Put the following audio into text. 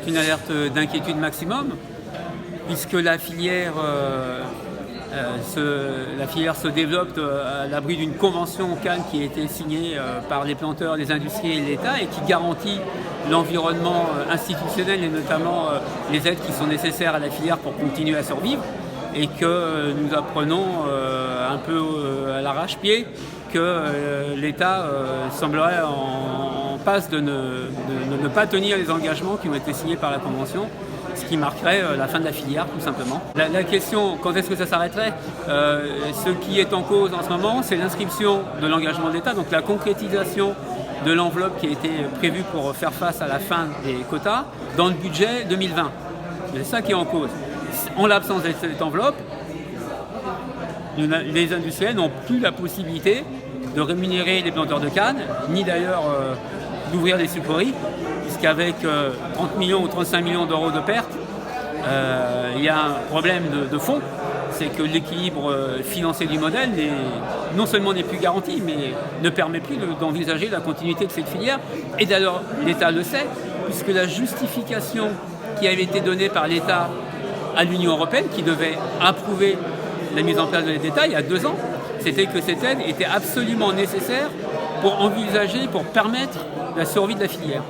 une alerte d'inquiétude maximum, puisque la filière se développe à l'abri d'une convention Cannes qui a été signée par les planteurs, les industriels et l'État et qui garantit l'environnement institutionnel et notamment les aides qui sont nécessaires à la filière pour continuer à survivre, et que nous apprenons un peu à l'arrache-pied que l'État semblerait en passe de ne pas tenir les engagements qui ont été signés par la Convention, ce qui marquerait la fin de la filière tout simplement. La question, quand est-ce que ça s'arrêterait, ce qui est en cause en ce moment, c'est l'inscription de l'engagement de l'État, donc la concrétisation de l'enveloppe qui a été prévue pour faire face à la fin des quotas dans le budget 2020. C'est ça qui est en cause. En l'absence de cette enveloppe, les industriels n'ont plus la possibilité de rémunérer les planteurs de canne, ni d'ailleurs d'ouvrir des sucreries, puisqu'avec 30 millions ou 35 millions d'euros de pertes, il y a un problème de fond, c'est que l'équilibre financier du modèle non seulement n'est plus garanti, mais ne permet plus d'envisager la continuité de cette filière. Et d'ailleurs, l'État le sait, puisque la justification qui avait été donnée par l'État à l'Union européenne, qui devait approuver la mise en place de l'aide d'État il y a 2 ans, c'était que cette aide était absolument nécessaire pour envisager, pour permettre la survie de la filière.